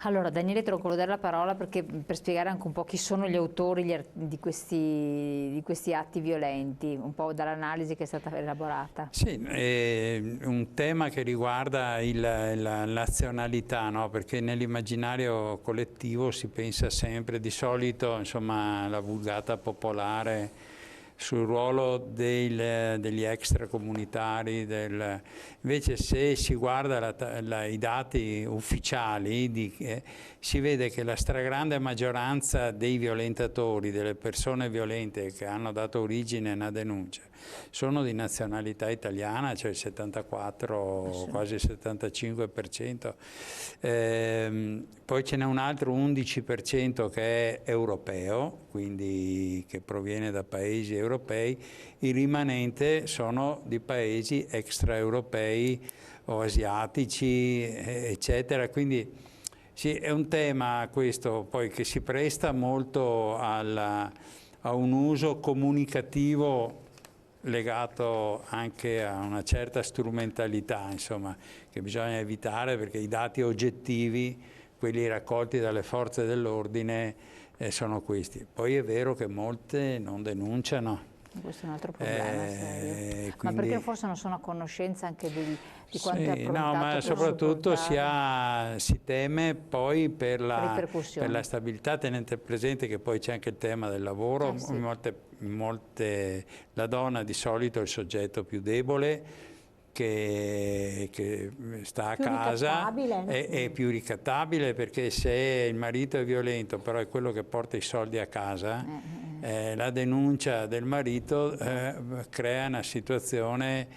Allora, Daniele, te lo volevo dare la parola perché, per spiegare anche un po' chi sono gli autori di questi atti violenti, un po' dall'analisi che è stata elaborata. Sì, è un tema che riguarda la nazionalità, no? Perché nell'immaginario collettivo si pensa sempre, di solito, insomma, la vulgata popolare sul ruolo degli extracomunitari. Invece se si guarda i dati ufficiali, si vede che la stragrande maggioranza dei violentatori, delle persone violente che hanno dato origine a una denuncia, sono di nazionalità italiana, cioè il 74, quasi il 75%. Poi ce n'è un altro 11% che è europeo, quindi che proviene da paesi europei. Il rimanente sono di paesi extraeuropei o asiatici, eccetera. Quindi sì, è un tema questo poi che si presta molto a un uso comunicativo legato anche a una certa strumentalità, insomma, che bisogna evitare, perché i dati oggettivi, quelli raccolti dalle forze dell'ordine, sono questi. Poi è vero che molte non denunciano. Questo è un altro problema serio. Ma Quindi, perché forse non sono a conoscenza anche di quanto è sì, affrontato? no, ma soprattutto si teme poi per la stabilità, tenendo presente che poi c'è anche il tema del lavoro. Sì. La donna di solito è il soggetto più debole, che sta a casa, no? è più ricattabile, perché se il marito è violento però è quello che porta i soldi a casa, la denuncia del marito crea una situazione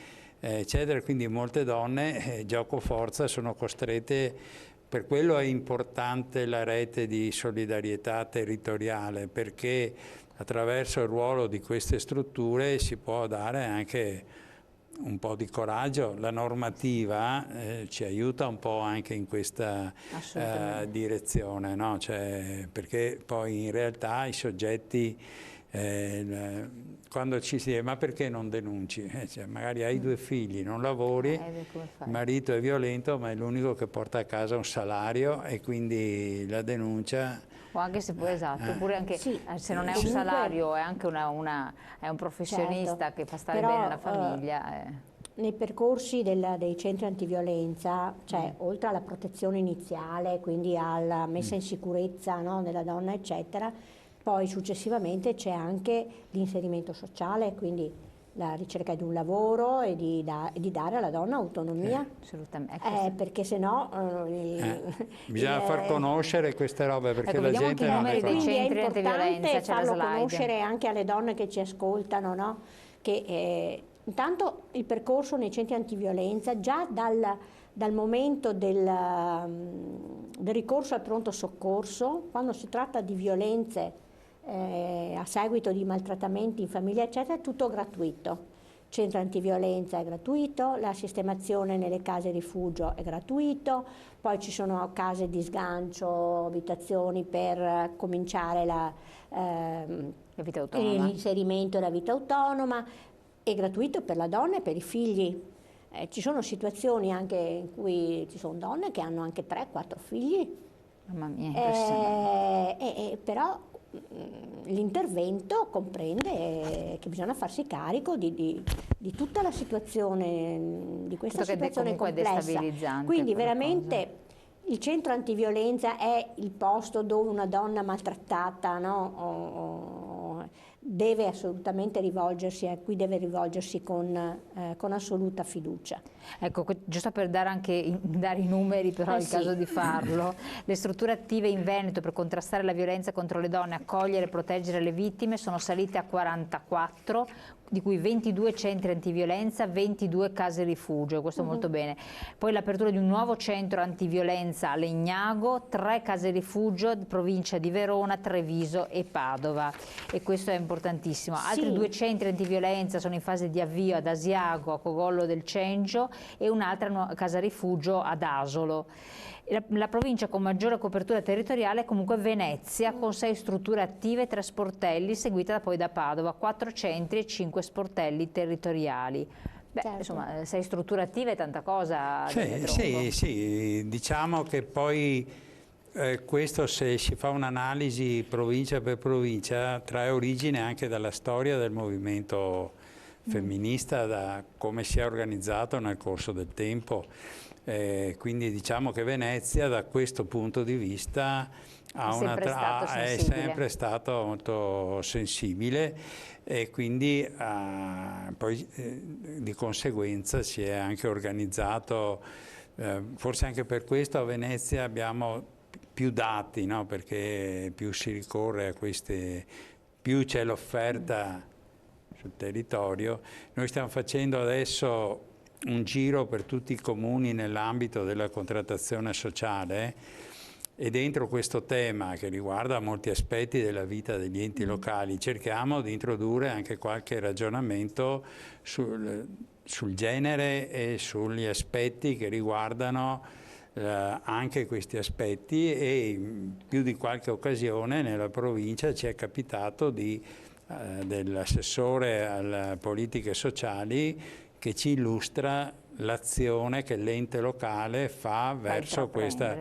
eccetera. Quindi molte donne gioco forza sono costrette. Per quello è importante la rete di solidarietà territoriale, perché attraverso il ruolo di queste strutture si può dare anche un po' di coraggio. La normativa ci aiuta un po' anche in questa direzione, no? Cioè, perché poi in realtà i soggetti, quando ci si dice ma perché non denunci? Cioè, magari hai 2 figli, non lavori, il marito è violento ma è l'unico che porta a casa un salario, e quindi la denuncia... O anche se poi oppure anche se non è un salario, è anche è un professionista, certo, che fa stare bene la famiglia. Nei percorsi dei centri antiviolenza, cioè oltre alla protezione iniziale, quindi alla messa in sicurezza, no, della donna, eccetera, poi successivamente c'è anche l'inserimento sociale, quindi la ricerca di un lavoro e di dare alla donna autonomia, assolutamente. perché sennò bisogna far conoscere queste robe, perché ecco, la gente non è quindi è importante farlo slide. Conoscere anche alle donne che ci ascoltano, no? Che intanto il percorso nei centri antiviolenza, già dal momento del ricorso al pronto soccorso, quando si tratta di violenze a seguito di maltrattamenti in famiglia, eccetera, è tutto gratuito. Centro antiviolenza è gratuito, la sistemazione nelle case rifugio è gratuito, poi ci sono case di sgancio, abitazioni per cominciare l'inserimento e la vita autonoma, è gratuito per la donna e per i figli. Ci sono situazioni anche in cui ci sono donne che hanno anche 3-4 figli. Mamma mia, impressionante. Però l'intervento comprende che bisogna farsi carico di tutta la situazione, di questa situazione complessa. Quindi veramente il centro antiviolenza è il posto dove una donna maltrattata, no, deve assolutamente rivolgersi, a cui deve rivolgersi con assoluta fiducia. Ecco, giusto per dare i numeri, però è il caso di farlo. Le strutture attive in Veneto per contrastare la violenza contro le donne, accogliere e proteggere le vittime sono salite a 44, di cui 22 centri antiviolenza, 22 case rifugio, questo molto bene. Poi l'apertura di un nuovo centro antiviolenza a Legnago, 3 case rifugio, provincia di Verona, Treviso e Padova, e questo è importantissimo. Altri 2 centri antiviolenza sono in fase di avvio ad Asiago, a Cogollo del Cengio, e un'altra casa rifugio ad Asolo. La provincia con maggiore copertura territoriale è comunque Venezia, con 6 strutture attive e 3 sportelli, seguita poi da Padova, 4 centri e 5 sportelli territoriali. Beh, certo. Insomma, 6 strutture attive è tanta cosa. Sì, diciamo che poi questo, se si fa un'analisi provincia per provincia, trae origine anche dalla storia del movimento femminista, da come si è organizzato nel corso del tempo. Quindi diciamo che Venezia da questo punto di vista è sempre stato molto sensibile, e quindi poi di conseguenza si è anche organizzato, forse anche per questo a Venezia abbiamo più dati, no? Perché più si ricorre a queste, più c'è l'offerta sul territorio. Noi stiamo facendo adesso un giro per tutti i comuni nell'ambito della contrattazione sociale, e dentro questo tema che riguarda molti aspetti della vita degli enti locali cerchiamo di introdurre anche qualche ragionamento sul genere e sugli aspetti che riguardano anche questi aspetti, e in più di qualche occasione nella provincia ci è capitato dell'assessore alle politiche sociali che ci illustra l'azione che l'ente locale fa verso questa,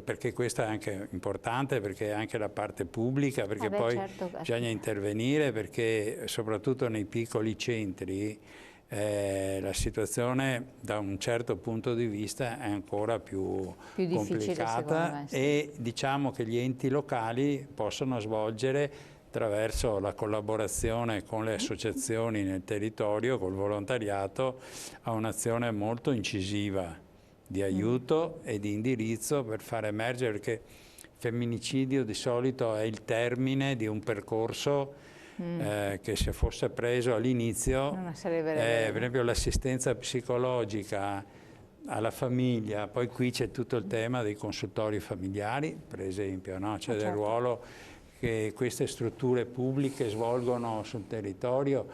perché questo è anche importante, perché è anche la parte pubblica, perché poi bisogna intervenire, perché soprattutto nei piccoli centri la situazione da un certo punto di vista è ancora più complicata, e diciamo che gli enti locali possono svolgere, attraverso la collaborazione con le associazioni nel territorio, col volontariato, a un'azione molto incisiva di aiuto e di indirizzo per far emergere, perché femminicidio di solito è il termine di un percorso che se fosse preso all'inizio, per esempio l'assistenza psicologica alla famiglia, poi qui c'è tutto il tema dei consultori familiari, per esempio, no? C'è del ruolo che queste strutture pubbliche svolgono sul territorio,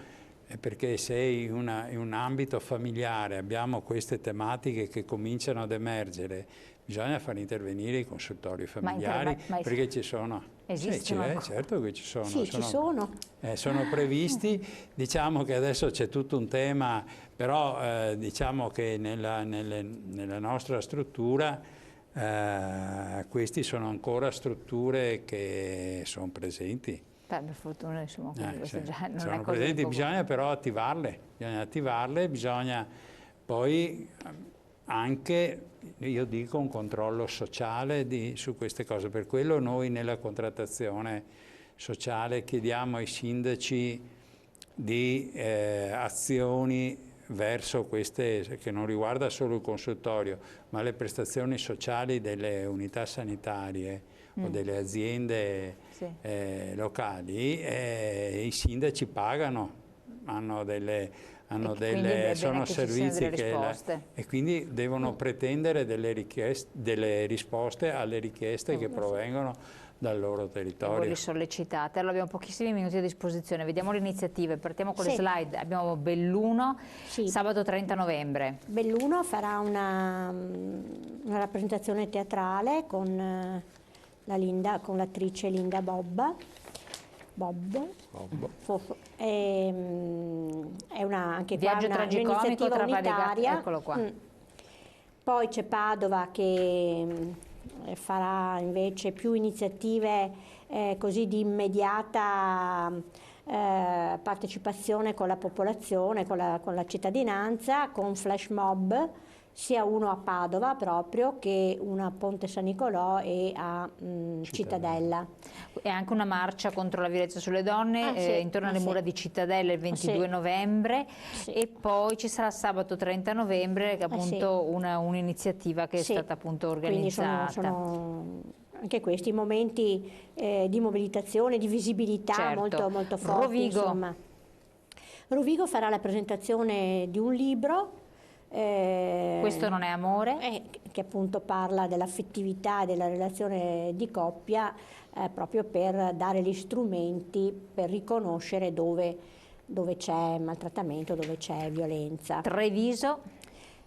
perché se in un ambito familiare abbiamo queste tematiche che cominciano ad emergere, bisogna far intervenire i consultori familiari, perché ci sono. Esistono? Certo che ci sono. Sì, ci sono. Sono previsti, diciamo che adesso c'è tutto un tema, però diciamo che nella nostra struttura questi sono ancora strutture che sono presenti. Per fortuna, insomma, sono presenti, bisogna però attivarle, bisogna poi anche, io dico, un controllo sociale su queste cose. Per quello noi nella contrattazione sociale chiediamo ai sindaci di azioni verso queste, che non riguarda solo il consultorio, ma le prestazioni sociali delle unità sanitarie o delle aziende locali. I sindaci pagano, sono servizi e quindi devono pretendere delle risposte alle richieste che provengono dal loro territorio. Voi li sollecitate. Allora abbiamo pochissimi minuti a disposizione, vediamo le iniziative, partiamo con le slide. Abbiamo Belluno, sabato 30 novembre. Belluno farà una rappresentazione teatrale con l'attrice Linda Bob. È anche Viaggio tragicomico tra unitaria. Eccolo qua. Poi c'è Padova che farà invece più iniziative così di immediata partecipazione con la popolazione, con la cittadinanza, con flash mob, sia uno a Padova proprio che uno a Ponte San Nicolò e a Cittadella. E anche una marcia contro la violenza sulle donne intorno alle mura di Cittadella il 22 novembre e poi ci sarà sabato 30 novembre che è appunto un'iniziativa che è stata appunto organizzata. Quindi sono anche questi momenti di mobilitazione, di visibilità molto forti. Rovigo. Insomma. Rovigo farà la presentazione di un libro. Questo non è amore? Che appunto parla dell'affettività e della relazione di coppia, proprio per dare gli strumenti per riconoscere dove c'è maltrattamento, dove c'è violenza. Treviso?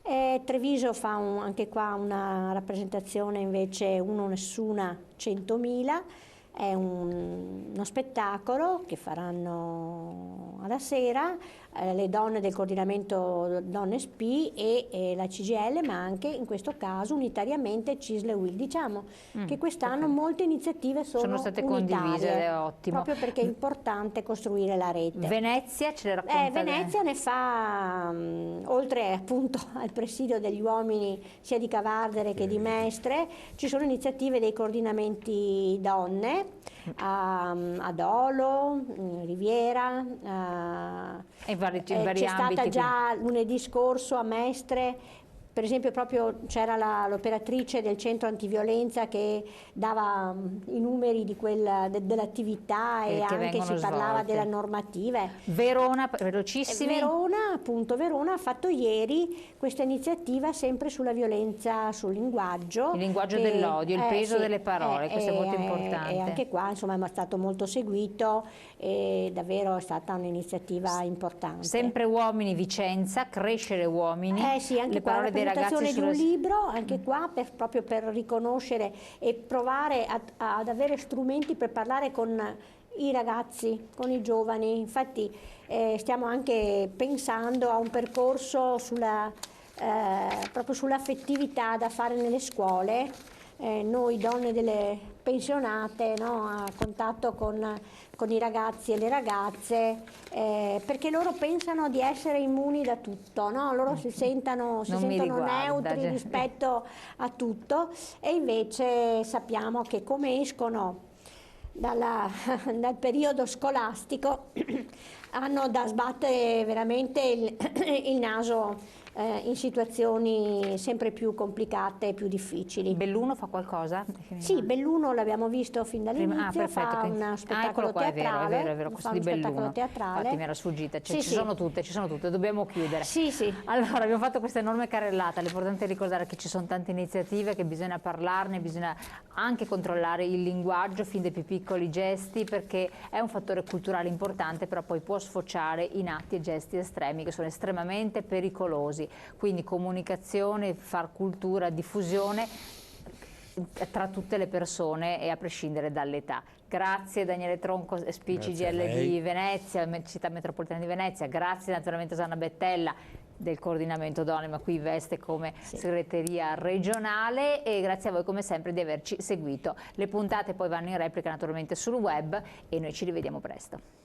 Treviso fa anche qua una rappresentazione invece Uno Nessuna 100.000, è uno spettacolo che faranno alla sera le donne del coordinamento Donne SPI e la CGIL, ma anche in questo caso unitariamente CISL e UIL. Diciamo che quest'anno molte iniziative sono state unitarie, condivise, è ottimo. proprio perché è importante costruire la rete. Venezia ce le racconta? Venezia ne fa, oltre appunto al presidio degli uomini sia di Cavardere che di Mestre, ci sono iniziative dei coordinamenti donne a Dolo, Riviera, c'è stata già lunedì scorso a Mestre. Per esempio proprio c'era l'operatrice del centro antiviolenza che dava i numeri dell'attività e anche si parlava delle normative. Verona, velocissimi. Verona ha fatto ieri questa iniziativa sempre sulla violenza sul linguaggio. Il linguaggio dell'odio, il peso delle parole, questo è molto importante. E anche qua insomma è stato molto seguito e davvero è stata un'iniziativa importante. Sempre uomini, Vicenza, crescere uomini. Sì, anche le qua parole la presentazione di un libro, anche qua proprio per riconoscere e provare ad avere strumenti per parlare con i ragazzi, con i giovani. Infatti stiamo anche pensando a un percorso proprio sull'affettività da fare nelle scuole. Noi donne delle pensionate, no, a contatto con i ragazzi e le ragazze, perché loro pensano di essere immuni da tutto, no? Loro si sentono neutri rispetto a tutto, e invece sappiamo che come escono dal periodo scolastico hanno da sbattere veramente il naso in situazioni sempre più complicate e più difficili. Belluno fa qualcosa? Sì, Belluno l'abbiamo visto fin dall'inizio, fa uno spettacolo teatrale. È vero, questo di Belluno. Infatti mi era sfuggita, ci sono tutte, dobbiamo chiudere. Sì. Allora, abbiamo fatto questa enorme carrellata, l'importante è ricordare che ci sono tante iniziative, che bisogna parlarne, bisogna anche controllare il linguaggio fin dai più piccoli gesti, perché è un fattore culturale importante, però poi può sfociare in atti e gesti estremi che sono estremamente pericolosi. Quindi comunicazione, far cultura, diffusione tra tutte le persone e a prescindere dall'età. Grazie Daniele Tronco, SPI CGIL di Venezia, Città Metropolitana di Venezia, grazie naturalmente a Susanna Bettella del coordinamento donne, ma qui veste come segreteria regionale, e grazie a voi come sempre di averci seguito. Le puntate poi vanno in replica naturalmente sul web e noi ci rivediamo presto.